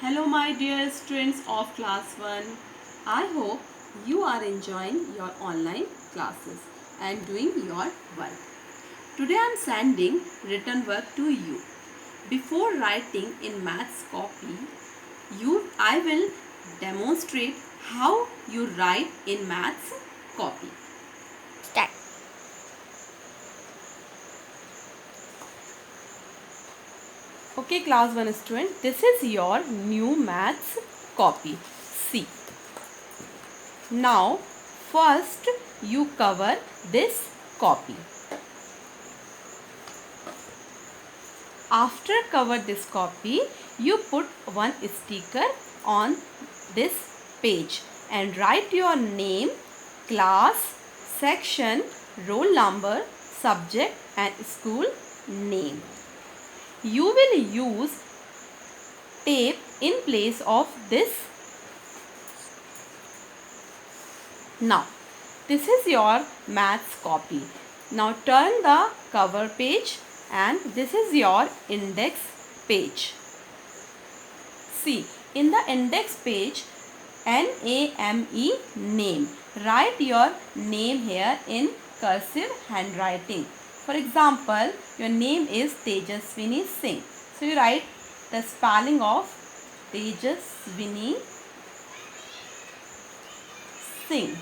Hello my dear students of class 1. I hope you are enjoying your online classes and doing your work. Today I am sending written work to you. Before writing in maths copy, I will demonstrate how you write in maths copy. Start. Okay, class 1 student, this is your new maths copy. See. Now, first you cover this copy. After cover this copy, you put one sticker on this page and write your name, class, section, roll number, subject and school name. You will use tape in place of this. Now, this is your maths copy. Now turn the cover page and this is your index page. See, in the index page, NAME, name. Write your name here in cursive handwriting. For example, your name is Tejaswini Singh. So you write the spelling of Tejaswini Singh.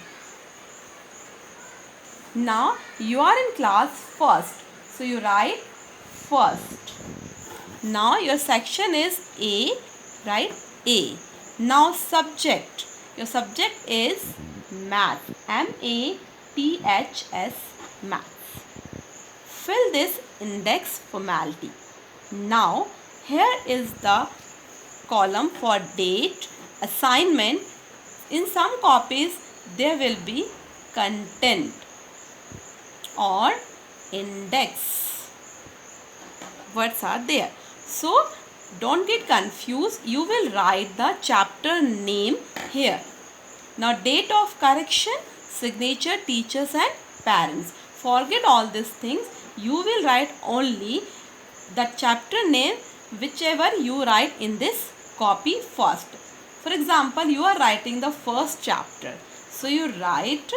Now you are in class first. So you write first. Now your section is A. Write A. Now subject. Your subject is math. MATHS, math. Fill this index formality. Now here is the column for date, assignment. In some copies there will be content or index. Words are there. So don't get confused. You will write the chapter name here. Now date of correction, signature, teachers and parents. Forget all these things. You will write only the chapter name whichever you write in this copy first. For example, you are writing the first chapter. So you write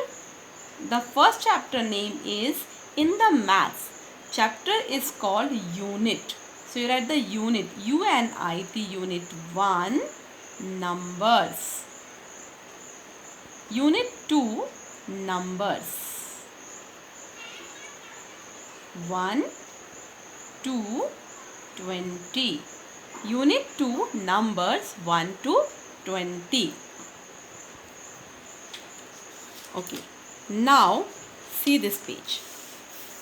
the first chapter name is in the maths. Chapter is called unit. So you write the unit, UNIT, unit 1, numbers. Unit 2, numbers. 1, 2, 20. Unit 2, numbers 1 to 20. Okay. Now see this page.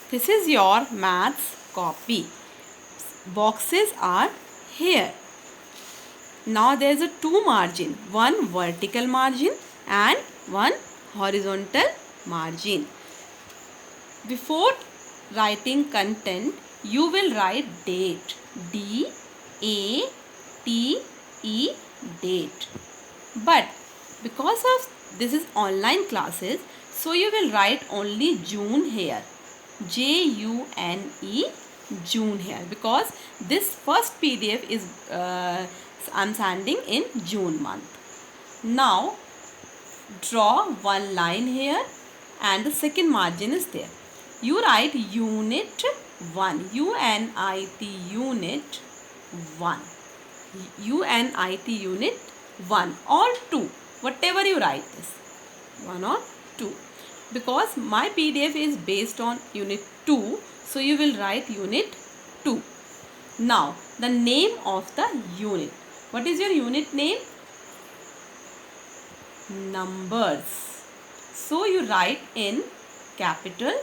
This is your maths copy. Boxes are here. Now there is a two margin, one vertical margin and one horizontal margin. Before writing content, you will write date, DATE, date. But because of this is online classes, so you will write only June here, JUNE, June here, because this first PDF is I'm sending in June month. Now draw one line here and the second margin is there. You write unit 1, UNIT unit 1, UNIT unit 1 or 2, whatever you write this, 1 or 2, because my PDF is based on unit 2, so you will write unit 2. Now the name of the unit. What is your unit name? Numbers. So you write in capital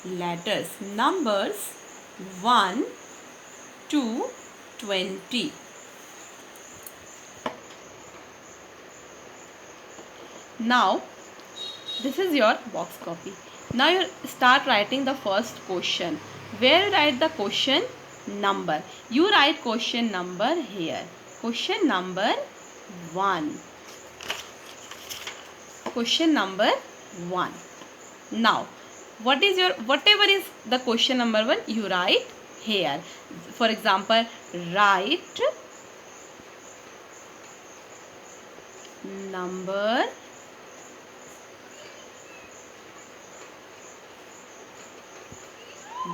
letters, numbers 1 to 20. Now this is your box copy. Now you start writing the first question. Where you write the question number? You write question number here. Question number 1. Question number 1. Now what is your, whatever is the question number 1, you write here. For example, write number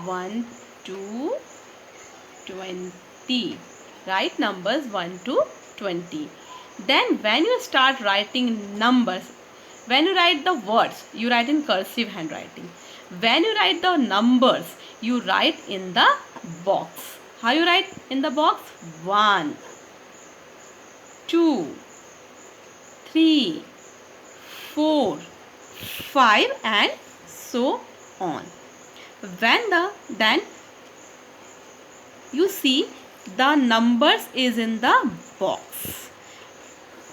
1 to 20. Write numbers 1 to 20. Then when you start writing numbers, when you write the words, you write in cursive handwriting. When you write the numbers, you write in the box. How you write in the box? 1, 2, 3, 4, 5 and so on. Then you see the numbers is in the box.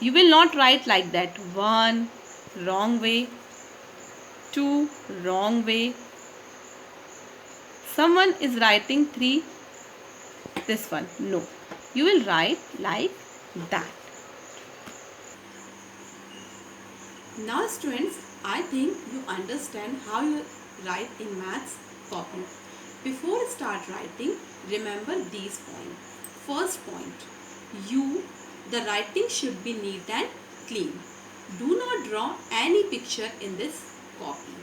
You will not write like that. 1 wrong way, 2 wrong way. Someone is writing 3 this one. No. You will write like that. Now students, I think you understand how you write in maths copy. Before you start writing, remember these points. First point, the writing should be neat and clean. Do not draw any picture in this copy.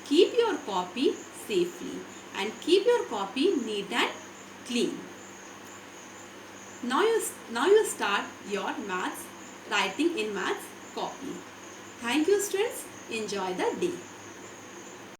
Keep your copy safely and keep your copy neat and clean. Now you start your maths writing in maths copy. Thank you students. Enjoy the day.